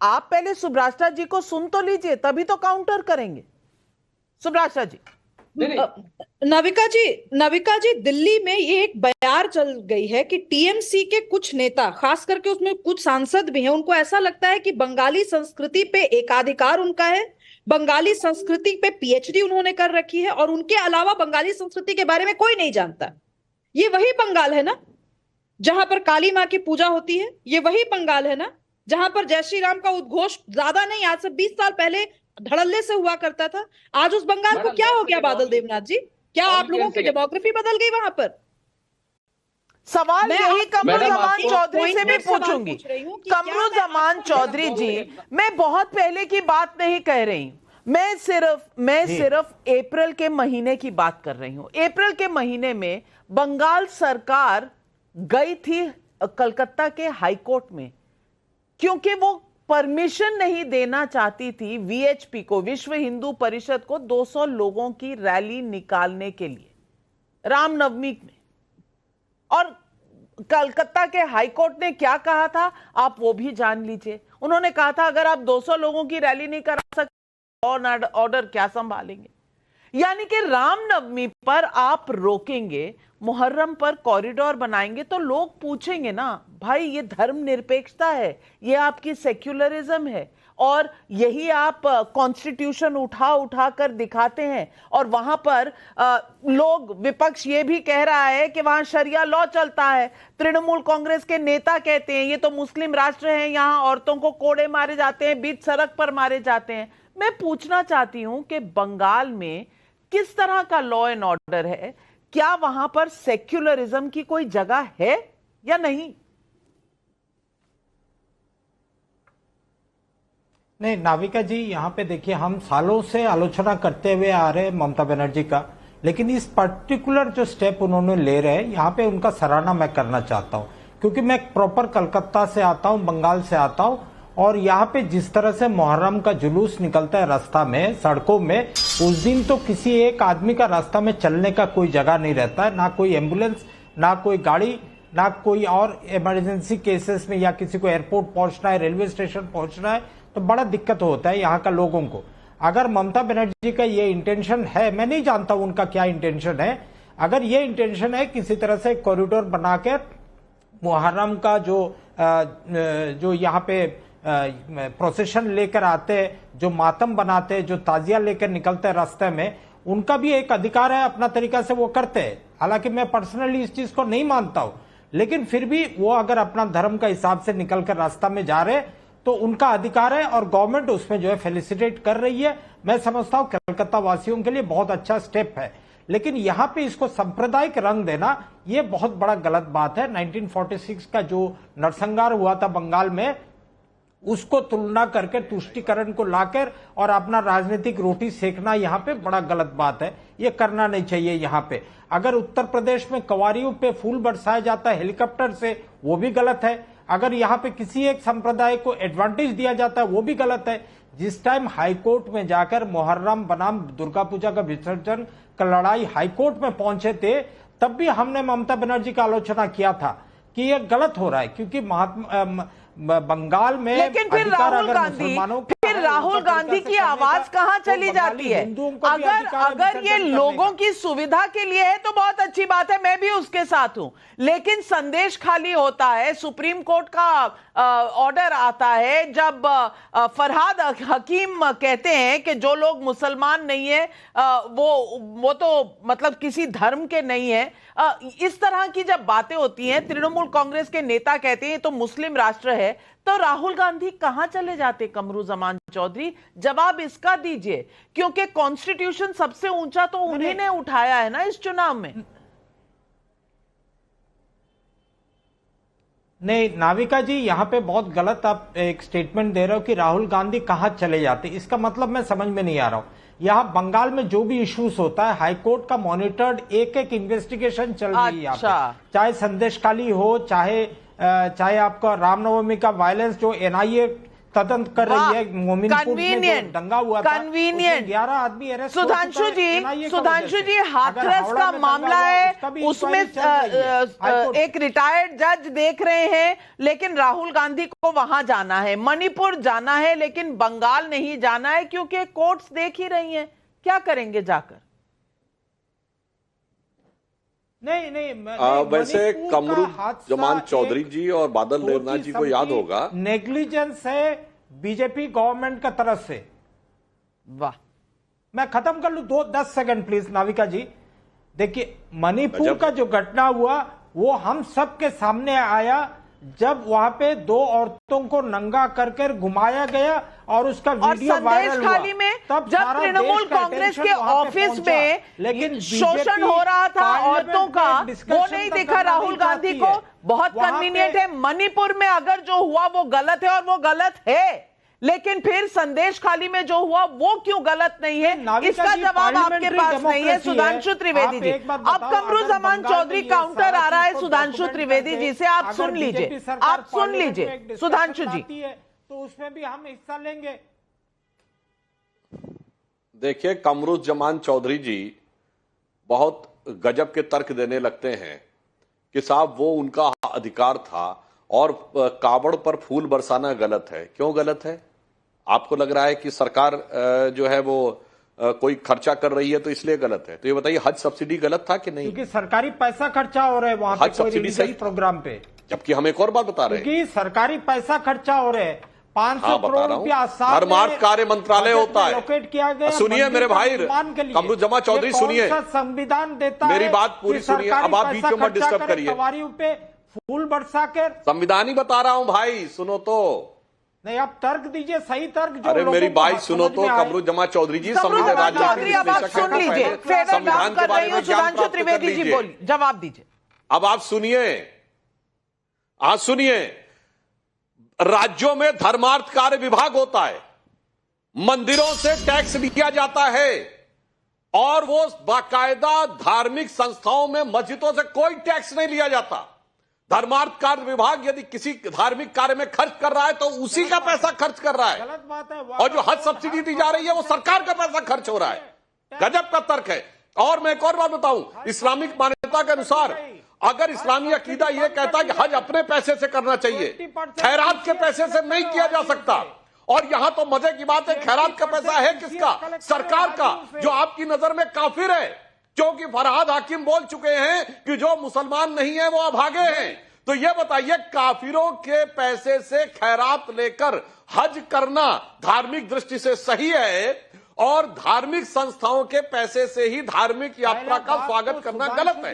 आप पहले सुब्राष्टा जी को सुन तो लीजिए, तभी तो काउंटर करेंगे। सुब्राष्टा जी। नविका जी, दिल्ली में ये एक बयार चल गई है कि टीएमसी के कुछ नेता, खास करके उसमें कुछ सांसद भी हैं, उनको ऐसा लगता है कि बंगाली संस्कृति पे एकाधिकार उनका है, बंगाली संस्कृति पे पीएचडी उन्होंने कर रखी है और उनके अलावा बंगाली संस्कृति के बारे में कोई नहीं जानता। ये वही बंगाल है ना जहां पर काली माँ की पूजा होती है? ये वही बंगाल है ना जहां पर जय श्री राम का उद्घोष ज्यादा नहीं, आज से 20 साल पहले धड़ल्ले से हुआ करता था? आज उस बंगाल को क्या हो गया बादल देवनाथ जी? क्या आप लोगों की डेमोग्राफी बदल गई वहां पर? सवाल यही कमरुज़्ज़मान चौधरी से भी पूछूंगी। कमरुज़्ज़मान चौधरी जी, मैं बहुत पहले की बात नहीं कह रही हूं, मैं सिर्फ अप्रैल के महीने की बात कर रही हूं। अप्रैल के महीने में बंगाल सरकार गई थी कलकत्ता के हाई कोर्ट में, क्योंकि वो परमिशन नहीं देना चाहती थी वीएचपी को, विश्व हिंदू परिषद को, 200 लोगों की रैली निकालने के लिए रामनवमी में। और कलकत्ता के हाई कोर्ट ने क्या कहा था, आप वो भी जान लीजिए। उन्होंने कहा था अगर आप 200 लोगों की रैली नहीं करा सकते, लॉ एंड ऑर्डर क्या संभालेंगे? यानी कि रामनवमी पर आप रोकेंगे, मुहर्रम पर कॉरिडोर बनाएंगे, तो लोग पूछेंगे ना, भाई ये धर्मनिरपेक्षता है, ये आपकी सेक्युलरिज्म है, और यही आप कॉन्स्टिट्यूशन उठा कर दिखाते हैं। और वहां पर लोग, विपक्ष ये भी कह रहा है कि वहां शरिया लॉ चलता है। तृणमूल कांग्रेस के नेता कहते हैं ये तो मुस्लिम राष्ट्र है, यहां औरतों को कोड़े मारे जाते हैं, बीच सड़क पर मारे जाते हैं। मैं पूछना चाहती हूं कि बंगाल में किस तरह का लॉ एंड ऑर्डर है? क्या वहां पर सेक्युलरिज्म की कोई जगह है या नहीं? नहीं नाविका जी, यहाँ पे देखिए, हम सालों से आलोचना करते हुए आ रहे हैं ममता बनर्जी का, लेकिन इस पर्टिकुलर जो स्टेप उन्होंने ले रहे हैं, यहाँ पे उनका सराहना मैं करना चाहता हूँ, क्योंकि मैं प्रॉपर कलकत्ता से आता हूँ, बंगाल से आता हूँ, और यहाँ पे जिस तरह से मुहर्रम का जुलूस निकलता है रास्ता में, सड़कों में, उस दिन तो किसी एक आदमी का रास्ता में चलने का कोई जगह नहीं रहता है, ना कोई एम्बुलेंस, ना कोई गाड़ी, ना कोई और इमरजेंसी केसेस में, या किसी को एयरपोर्ट पहुंचना है, रेलवे स्टेशन पहुंचना है, तो बड़ा दिक्कत होता है यहाँ का लोगों को। अगर ममता बनर्जी का ये इंटेंशन है, मैं नहीं जानता उनका क्या इंटेंशन है, अगर ये इंटेंशन है किसी तरह से कॉरिडोर बनाकर मुहर्रम का जो यहाँ पे प्रोसेशन लेकर आते, जो मातम बनाते, जो ताजिया लेकर निकलते हैं रास्ते में, उनका भी एक अधिकार है, अपना तरीका से वो करते हैं। हालांकि मैं पर्सनली इस चीज को नहीं मानता हूं, लेकिन फिर भी वो अगर अपना धर्म का हिसाब से निकलकर रास्ता में जा रहे तो उनका अधिकार है, और गवर्नमेंट उसमें जो है फेलिसिटेट कर रही है। मैं समझता हूं कलकत्ता वासियों के लिए बहुत अच्छा स्टेप है, लेकिन यहां पे इसको सांप्रदायिक रंग देना ये बहुत बड़ा गलत बात है। 1946 का जो नरसंहार हुआ था बंगाल में, उसको तुलना करके तुष्टिकरण को लाकर और अपना राजनीतिक रोटी सेकना यहाँ पे बड़ा गलत बात है, ये करना नहीं चाहिए। यहाँ पे अगर उत्तर प्रदेश में कवारियों पे फूल बरसाया जाता है हेलीकॉप्टर से, वो भी गलत है। अगर यहाँ पे किसी एक संप्रदाय को एडवांटेज दिया जाता है, वो भी गलत है। जिस टाइम हाईकोर्ट में जाकर मुहर्रम बनाम दुर्गा पूजा का विसर्जन का लड़ाई हाईकोर्ट में पहुंचे थे, तब भी हमने ममता बनर्जी का आलोचना किया था कि यह गलत हो रहा है, क्योंकि बंगाल में, लेकिन फिर राहुल गांधी की आवाज कहां चली जाती है? अगर ये लोगों की सुविधा के लिए है तो बहुत अच्छी बात है, मैं भी उसके साथ हूं, लेकिन संदेश खाली होता है। सुप्रीम कोर्ट का ऑर्डर आता है जब फरहाद हकीम कहते हैं कि जो लोग मुसलमान नहीं है वो तो मतलब किसी धर्म के नहीं है। इस तरह की जब बातें होती हैं, तृणमूल कांग्रेस के नेता कहते हैं तो मुस्लिम राष्ट्र है, तो राहुल गांधी कहां चले जाते? कमरुज़्ज़मान चौधरी, जवाब इसका दीजिए, क्योंकि कॉन्स्टिट्यूशन सबसे ऊंचा तो उन्हीं ने उठाया है ना इस चुनाव में। नहीं नाविका जी, यहाँ पे बहुत गलत आप एक स्टेटमेंट दे रहे हो कि राहुल गांधी कहाँ चले जाते। इसका मतलब मैं समझ में नहीं आ रहा हूँ। यहाँ बंगाल में जो भी इश्यूज होता है, हाईकोर्ट का मॉनिटर्ड एक एक इन्वेस्टिगेशन चल रही है यहाँ पे। चाहे संदेशखाली हो, चाहे आपका रामनवमी का वायलेंस जो एनआईए तदंत कर रही है, मोमिनपुर में जो दंगा हुआ था, उसमें 11 आदमी अरेस्ट हो चुका है। सुधांशु जी, हाथरस का मामला है, उसमें एक रिटायर्ड जज देख रहे हैं, लेकिन राहुल गांधी को वहां जाना है, मणिपुर जाना है, लेकिन बंगाल नहीं जाना है क्योंकि कोर्ट्स देख ही रही हैं। क्या करेंगे जाकर? नहीं, वैसे कमरुज्जमान चौधरी जी और बादल देवनाथ जी को याद होगा, नेग्लिजेंस है बीजेपी गवर्नमेंट का तरफ से। वाह, मैं खत्म कर लूं 10 सेकंड प्लीज नाविका जी। देखिए, मणिपुर का जो घटना हुआ वो हम सब के सामने आया जब वहां पे 2 औरतों को नंगा करके घुमाया गया और उसका वीडियो वायरल हुआ। में तब जब तृणमूल कांग्रेस के ऑफिस में लेकिन शोषण हो रहा था औरतों का, वो नहीं दिखा राहुल गांधी को। बहुत कन्वीनियंट है। मणिपुर में अगर जो हुआ वो गलत है, और वो गलत है, लेकिन फिर संदेश खाली में जो हुआ वो क्यों गलत नहीं है, इसका जवाब आपके पास नहीं है सुधांशु त्रिवेदी जी। अब कमरुज्जमान चौधरी काउंटर आ रहा है सुधांशु त्रिवेदी जी से, आप सुन लीजिए, आप सुन लीजिए सुधांशु जी। तो उसमें भी हम हिस्सा लेंगे। देखिए, कमरुज्जमान चौधरी जी बहुत गजब के तर्क देने लगते हैं कि साहब वो उनका अधिकार था और कावड़ पर फूल बरसाना गलत है। क्यों गलत है? आपको लग रहा है कि सरकार जो है वो कोई खर्चा कर रही है तो इसलिए गलत है? तो ये बताइए, हज सब्सिडी गलत था कि नहीं? क्योंकि सरकारी पैसा खर्चा हो रहा है वहां पे, हज सब्सिडी सही प्रोग्राम पे। जबकि हम एक और बात बता रहे हैं, क्योंकि सरकारी पैसा खर्चा हो रहा है, 500 करोड़ रुपया धर्मार्थ कार्य मंत्रालय होता है। लोकेट किया गया। सुनिए मेरे भाई कमरुज्जमान चौधरी, सुनिए, संविधान देता है, मेरी बात पूरी सुनिए। अब आप बीच में डिस्टर्ब करिए। पे फूल बरसा कर संविधान ही बता रहा हूं भाई, सुनो तो। नहीं, आप तर्क दीजिए, सही तर्क जो अरे मेरी बात सुनो तो। कमरुज्जमान चौधरी जी, संविधान सुन लीजिए, संविधान के बारे में सुधांशु त्रिवेदी जी बोलिए, जवाब दीजिए। अब आप सुनिए, आज सुनिए, राज्यों में धर्मार्थ कार्य विभाग होता है, मंदिरों से टैक्स लिया जाता है, और वो बाकायदा धार्मिक संस्थाओं में मस्जिदों से कोई टैक्स नहीं लिया जाता। धर्मार्थ कार्य विभाग यदि किसी धार्मिक कार्य में खर्च कर रहा है तो उसी का पैसा खर्च कर रहा है, गलत बात है। और जो हज सब्सिडी दी जा रही है वो सरकार का पैसा खर्च हो रहा है। गजब का तर्क है। और मैं एक और बात बताऊं, इस्लामिक मान्यता के अनुसार अगर इस्लामी अकीदा यह कहता है कि हज अपने पैसे से करना चाहिए, खैरात के पैसे से नहीं किया जा सकता। और यहां तो मजे की बात है, खैरात का पैसा है किसका? सरकार का, जो आपकी नजर में काफिर है, क्योंकि फरहाद हाकिम बोल चुके हैं कि जो मुसलमान नहीं है वो अभागे हैं। तो ये बताइए, काफिरों के पैसे से खैरात लेकर हज करना धार्मिक दृष्टि से सही है, और धार्मिक संस्थाओं के पैसे से ही धार्मिक यात्रा का स्वागत करना गलत है?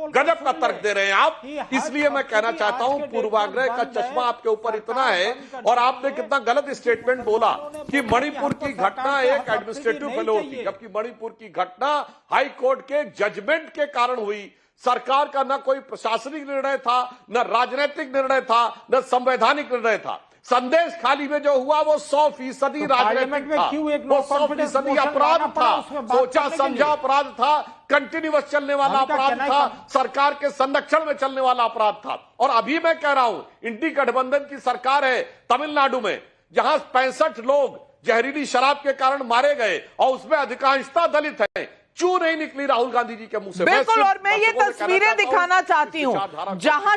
गजब का तर्क दे रहे हैं आप। इसलिए मैं कहना चाहता हूं, पूर्वाग्रह का चश्मा आपके ऊपर इतना है, और आपने कितना गलत स्टेटमेंट बोला कि मणिपुर की घटना एक एडमिनिस्ट्रेटिव फेल्योर थी, जबकि मणिपुर की घटना हाई कोर्ट के जजमेंट के कारण हुई। सरकार का न कोई प्रशासनिक निर्णय था, न राजनीतिक निर्णय था, न संवैधानिक निर्णय था। संदेश खाली में जो हुआ वो 100% राजनीतिक था, वो 100% अपराध था, सोचा समझा अपराध था, कंटिन्यूअस चलने वाला अपराध था, सरकार के संरक्षण में चलने वाला अपराध था। और अभी मैं कह रहा हूं, इंडी गठबंधन की सरकार है तमिलनाडु में, जहां 65 लोग जहरीली शराब के कारण मारे गए, और उसमें अधिकांशता दलित है। क्यों नहीं निकली राहुल गांधी जी के मुंह से? बिल्कुल। और मैं ये तस्वीरें दिखाना चाहती हूं जहां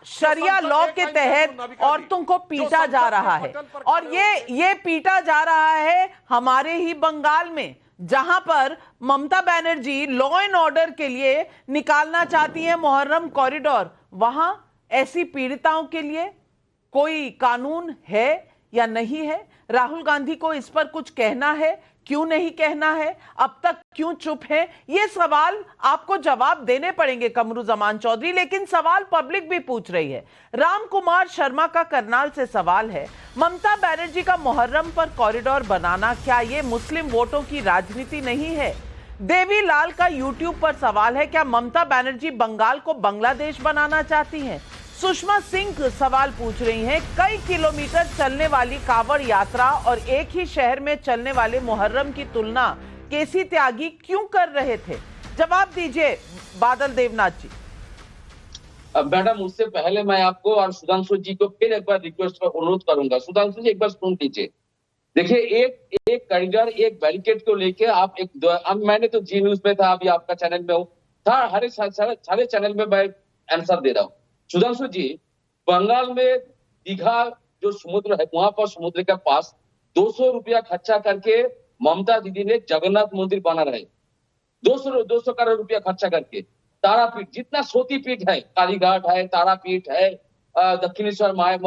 शरिया लॉ के तहत औरतों को पीटा जा रहा है, और ये पीटा जा रहा है हमारे ही बंगाल में, जहां पर Mamata Banerjee law and order के लिए निकालना चाहती है मुहर्रम कॉरिडोर। वहां ऐसी पीड़िताओं के लिए कोई कानून है या नहीं है? राहुल गांधी को इस पर कुछ कहना है, क्यों नहीं कहना है? अब तक क्यों चुप है? ये सवाल आपको जवाब देने पड़ेंगे कमरुज्जमान चौधरी। लेकिन सवाल पब्लिक भी पूछ रही है। राम कुमार शर्मा का करनाल से सवाल है, ममता बनर्जी का मुहर्रम पर कॉरिडोर बनाना, क्या ये मुस्लिम वोटों की राजनीति नहीं है? देवी लाल का यूट्यूब पर सवाल है, क्या ममता बनर्जी बंगाल को बांग्लादेश बनाना चाहती हैं? सुषमा सिंह सवाल पूछ रही हैं, कई किलोमीटर चलने वाली कांवड़ यात्रा और एक ही शहर में चलने वाले मुहर्रम की तुलना केसी त्यागी क्यों कर रहे थे? जवाब दीजिए बादल देवनाथ जी। मैडम, उससे पहले मैं आपको और सुधांशु जी को फिर एक बार रिक्वेस्ट का अनुरोध करूंगा। सुधांशु जी एक बार सुन लीजिए। देखिए, एक कॉरिडोर, एक बैरिकेड को लेके आप मैंने तो जी न्यूज में था, अभी आपका चैनल में हूँ, सारे चैनल में मैं आंसर दे रहा हूँ। सुधांशु जी, बंगाल में दीघा जो समुद्र है, वहां पर समुद्र के पास 200 रुपया खर्चा करके ममता दीदी ने जगन्नाथ मंदिर बना रहे। 200 करोड़ रुपया खर्चा करके तारापीठ, जितना सोती पीठ है, कालीघाट है, तारापीठ है, दक्षिणेश्वर माय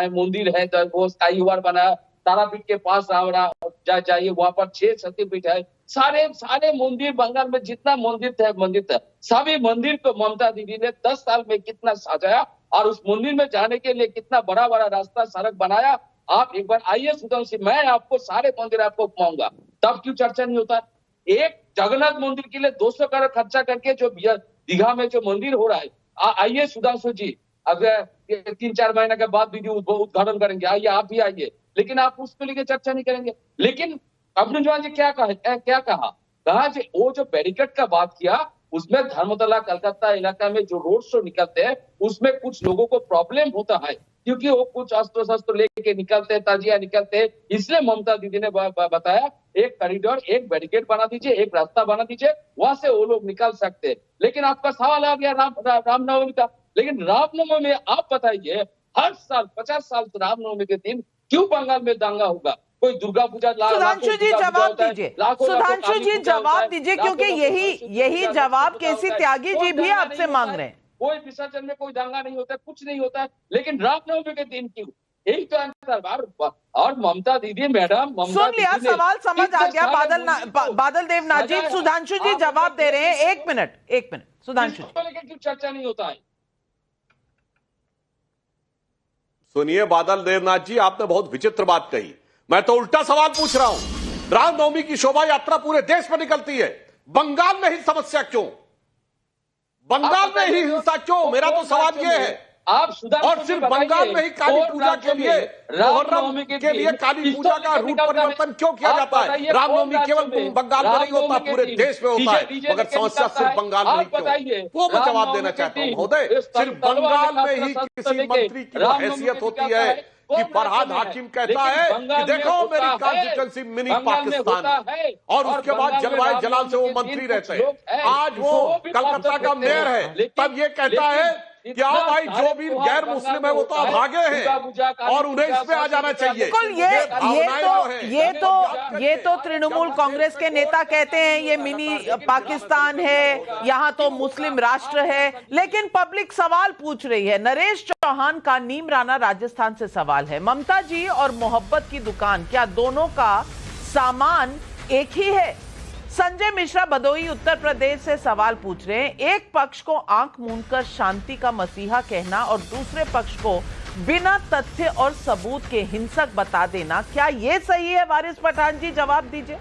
मंदिर है, वो स्काई ओवर बना, तारापीठ के पास जाइए, वहां पर 6 शक्तिपीठ है। सारे मंदिर, बंगाल में जितना मंदिर था, सभी मंदिर को ममता दीदी ने 10 साल में कितना सजाया और उस मंदिर में जाने के लिए कितना बड़ा बड़ा रास्ता, सड़क बनाया। आप एक बार आइए सुधांशु, मैं आपको सारे मंदिर आपको घुमाऊंगा, तब क्यों चर्चा नहीं होता? एक जगन्नाथ मंदिर के लिए 200 करोड़ खर्चा करके जो दीघा में जो मंदिर हो रहा है, आइए सुधांशु जी, अगर 3-4 महीने के बाद वीडियो उद्घाटन करेंगे, आइए, आप भी आइए, लेकिन आप उसको लेकर चर्चा नहीं करेंगे। लेकिन अब्दुल जवान जी क्या कहा जी, वो जो बैरिकेड का बात किया, उसमें धर्मतला कलकत्ता इलाका में जो रोड शो निकलते हैं, उसमें कुछ लोगों को प्रॉब्लम होता है, क्योंकि वो कुछ अस्त्र शस्त्र लेके निकलते हैं, ताजिया निकलते हैं। इसलिए ममता दीदी ने बताया एक कॉरिडोर, एक बैरिकेड बना दीजिए, एक रास्ता बना दीजिए, वहां से वो लोग निकल सकते हैं। लेकिन आपका सवाल आ गया रामनवमी का। लेकिन रामनवमी में आप बताइए, हर साल 50 साल से रामनवमी के दिन क्यों बंगाल में दांगा होगा? कोई दुर्गा पूजा, सुधांशु जी जवाब दीजिए, सुधांशु जी जवाब दीजिए, क्योंकि यही जवाब केसी त्यागी जी भी आपसे मांग रहे हैं। कोई विसर्जन में कोई दांगा नहीं होता, कुछ नहीं होता है, लेकिन रामनवमी के दिन क्यों? यही तो आंसर। और ममता दीदी, मैडम, सुन लिया, सवाल समझ आ गया बादल देवनाथ जी। सुधांशु जी जवाब दे रहे हैं, एक मिनट सुधांशु जी, क्यों चर्चा नहीं होता है? सुनिए बादल देवनाथ जी, आपने बहुत विचित्र बात कही। मैं तो उल्टा सवाल पूछ रहा हूं। रामनवमी की शोभा यात्रा पूरे देश में निकलती है, बंगाल में ही समस्या क्यों? बंगाल में ही हिंसा क्यों? मेरा तो सवाल यह है। आप और सिर्फ बंगाल में ही काली पूजा के लिए, मुहर्रम के लिए काली पूजा का रूप परिवर्तन क्यों किया जाता है? रामनवमी केवल बंगाल में नहीं होता, पूरे देश में होता है, मगर समस्या सिर्फ बंगाल में ही क्यों? वो मैं जवाब देना चाहता हूं महोदय। सिर्फ बंगाल में ही किसी मंत्री की हैसियत होती है कि फरहाद हाकिम कहता है कि देखो मेरी कॉन्स्टिट्यूएंसी मिनी पाकिस्तान है, और उसके बाद जलवायु जलाल से वो मंत्री रहते हैं। आज वो कलकत्ता का मेयर है, तब ये कहता है कि आओ भाई, जो भी गैर मुस्लिम है वो तो भागे हैं और उन्हें इसमें आ जाना चाहिए। ये तो तृणमूल कांग्रेस के नेता कहते हैं ये मिनी पाकिस्तान है, यहाँ तो मुस्लिम राष्ट्र है, लेकिन पब्लिक सवाल पूछ रही है। नरेश चौहान का नीम राणा राजस्थान से सवाल है, ममता जी और मोहब्बत की दुकान, क्या दोनों का सामान एक ही है? संजय मिश्रा बदोई उत्तर प्रदेश से सवाल पूछ रहे हैं, एक पक्ष को आंख मूंदकर शांति का मसीहा कहना और दूसरे पक्ष को बिना तथ्य और सबूत के हिंसक बता देना, क्या यह सही है? वारिस पठान जी जवाब दीजिए।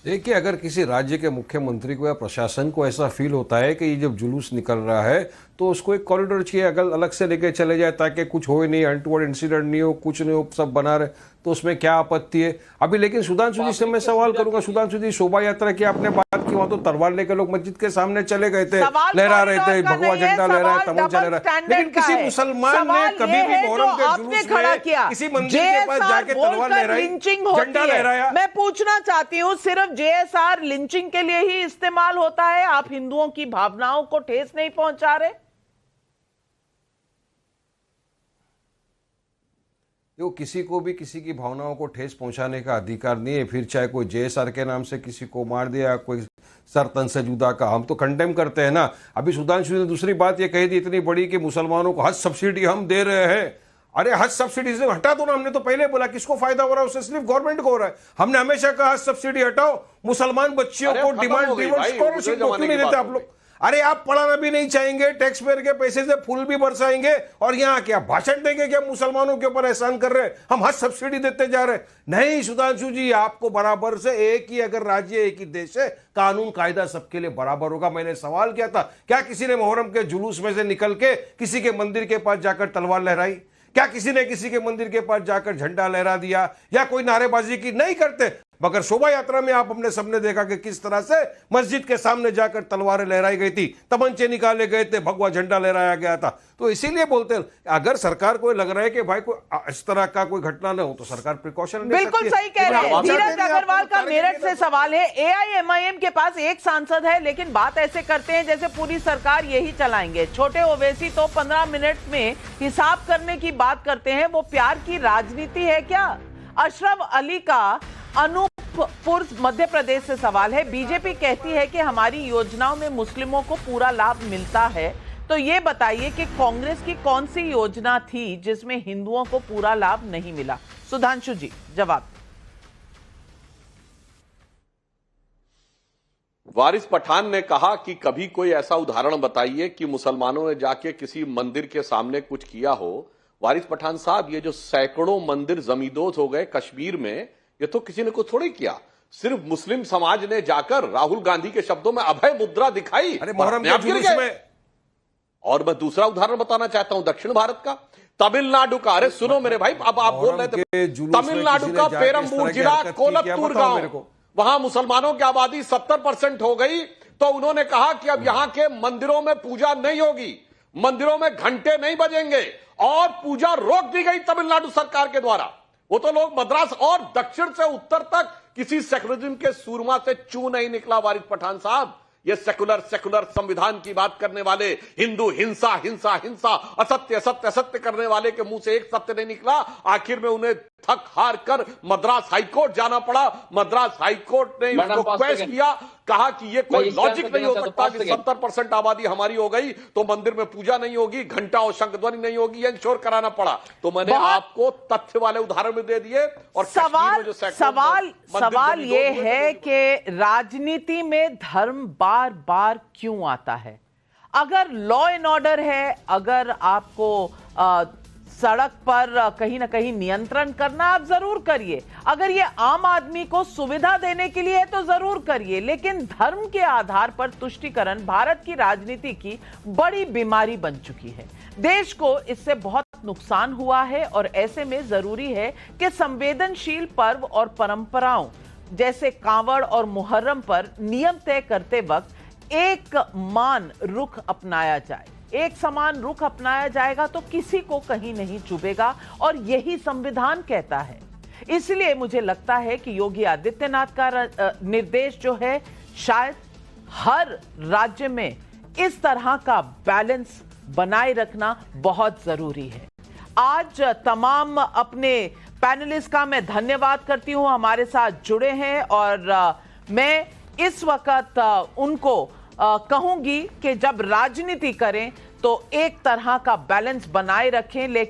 देखिए, अगर किसी राज्य के मुख्यमंत्री को या प्रशासन को ऐसा फील होता है कि ये जब जुलूस निकल रहा है तो उसको एक कॉरिडोर चाहिए, अगर अलग से लेके चले जाए ताकि कुछ हो ही नहीं, अनटूवर्ड इंसिडेंट नहीं हो, कुछ नहीं हो, सब बना रहे, तो उसमें क्या आपत्ति है? अभी लेकिन सुधांशु जी से मैं सवाल करूंगा। सुधांशु जी, शोभा यात्रा की आपने बात की, वहां तो तलवार लेकर लोग मस्जिद के सामने चले गए थे, लहरा रहे थे, भगवा झंडा लहरा रहा, तमंचा लहरा, लेकिन किसी मुसलमान ने कभी भी मुहर्रम के जुलूस में किसी मंदिर के पास जाके तलवार लहराई, झंडा लहराया? मैं पूछना चाहती हूँ, सिर्फ जेएसआर लिंचिंग के लिए ही इस्तेमाल होता है? आप हिंदुओं की भावनाओं को ठेस नहीं पहुंचा रहे? तो किसी को भी किसी की भावनाओं को ठेस पहुंचाने का अधिकार नहीं है, फिर चाहे कोई जेएसआर के नाम से किसी को मार दिया, कोई सर तन से जुदा का, हम तो कंडेम करते हैं ना। अभी सुधांशु ने दूसरी बात ये कही थी इतनी बड़ी कि मुसलमानों को हज सब्सिडी हम दे रहे हैं। अरे हज सब्सिडी से हटा दो ना, हमने तो पहले बोला किसको फायदा हो रहा है उससे? सिर्फ गवर्नमेंट को हो रहा है। हमने हमेशा कहा हज सब्सिडी हटाओ, मुसलमान बच्चियों को डिमांड ड्रिवन स्कॉलरशिप क्यों नहीं देते आप लोग? अरे आप पढ़ाना भी नहीं चाहेंगे, टैक्स पेयर के पैसे से फूल भी बरसाएंगे और यहाँ क्या भाषण देंगे, क्या मुसलमानों के ऊपर एहसान कर रहे हैं, हम हज सब्सिडी देते जा रहे हैं। नहीं सुधांशु जी, आपको बराबर से एक ही अगर राज्य एक ही देश है, कानून कायदा सबके लिए बराबर होगा। मैंने सवाल किया था, क्या किसी ने मुहर्रम के जुलूस में से निकल के किसी के मंदिर के पास जाकर तलवार लहराई? क्या किसी ने किसी के मंदिर के पास जाकर झंडा लहरा दिया या कोई नारेबाजी की? नहीं करते। मगर शोभा यात्रा में आप हमने सबने देखा कि किस तरह से मस्जिद के सामने जाकर तलवारें लहराई गई थी, तमंचे निकाले गए थे, भगवा झंडा लहराया गया था। तो इसीलिए बोलते हैं, अगर सरकार को लग रहा है कि भाई कोई इस तरह का कोई घटना न हो तो सरकार प्रिकॉशन बिल्कुल सही कह रहे हैं। धीरज अग्रवाल का मेरठ से सवाल है, एआईएमआईएम के पास एक सांसद है लेकिन बात ऐसे करते हैं जैसे पूरी सरकार यही चलाएंगे। छोटे ओवैसी तो 15 मिनट में हिसाब करने की बात करते हैं, वो प्यार की राजनीति है क्या? अशरफ अली का अनूपपुर मध्य प्रदेश से सवाल है, बीजेपी कहती है कि हमारी योजनाओं में मुस्लिमों को पूरा लाभ मिलता है, तो ये बताइए कि कांग्रेस की कौन सी योजना थी जिसमें हिंदुओं को पूरा लाभ नहीं मिला? सुधांशु जी जवाब। वारिस पठान ने कहा कि कभी कोई ऐसा उदाहरण बताइए कि मुसलमानों ने जाके किसी मंदिर के सामने कुछ किया हो। वारिस पठान साहब, ये जो सैकड़ों मंदिर जमींदोज हो गए कश्मीर में, ये तो किसी ने कुछ थोड़ी किया, सिर्फ मुस्लिम समाज ने जाकर राहुल गांधी के शब्दों में अभय मुद्रा दिखाई। अरे मुहर्रम के जुलूस में। और मैं दूसरा उदाहरण बताना चाहता हूं दक्षिण भारत का, तमिलनाडु का। अरे सुनो मेरे भाई, अब आप बोल रहे थे तमिलनाडु का पेरम्बूर जिला कोलत्तूर गांव, वहां मुसलमानों की आबादी 70% हो गई, तो उन्होंने कहा कि अब यहां के मंदिरों में पूजा नहीं होगी, मंदिरों में घंटे नहीं बजेंगे, और पूजा रोक दी गई तमिलनाडु सरकार के द्वारा। वो तो लोग मद्रास और दक्षिण से उत्तर तक किसी सेकुलरिज्म के सूरमा से चू नहीं निकला। वारिस पठान साहब, ये सेकुलर संविधान की बात करने वाले हिंदू हिंसा हिंसा हिंसा, असत्य असत्य असत्य करने वाले के मुंह से एक सत्य नहीं निकला। आखिर में उन्हें थक हार कर मद्रास हाईकोर्ट जाना पड़ा। मद्रास हाईकोर्ट ने इसको क्वेश्चन किया, कहा कि ये कोई लॉजिक नहीं हो सकता कि 70% आबादी हमारी हो गई तो मंदिर में पूजा नहीं होगी, घंटा और शंखध्वनि नहीं होगी, ये इंश्योर कराना पड़ा। तो मैंने आपको तथ्य वाले उदाहरण भी दे दिए। और सवाल ये है कि राजनीति में धर्म बार बार क्यों आता है? अगर लॉ एंड ऑर्डर है, अगर आपको सड़क पर कहीं ना कहीं नियंत्रण करना, आप जरूर करिए। अगर ये आम आदमी को सुविधा देने के लिए है तो जरूर करिए, लेकिन धर्म के आधार पर तुष्टीकरण भारत की राजनीति की बड़ी बीमारी बन चुकी है। देश को इससे बहुत नुकसान हुआ है और ऐसे में जरूरी है कि संवेदनशील पर्व और परंपराओं जैसे कांवड़ और मुहर्रम पर नियम तय करते वक्त एक मान रुख अपनाया जाए। एक समान रुख अपनाया जाएगा तो किसी को कहीं नहीं चुभेगा, और यही संविधान कहता है। इसलिए मुझे लगता है कि योगी आदित्यनाथ का निर्देश जो है, शायद हर राज्य में इस तरह का बैलेंस बनाए रखना बहुत जरूरी है। आज तमाम अपने पैनलिस्ट का मैं धन्यवाद करती हूं, हमारे साथ जुड़े हैं, और मैं इस वक्त उनको कहूंगी कि जब राजनीति करें तो एक तरह का बैलेंस बनाए रखें, लेकिन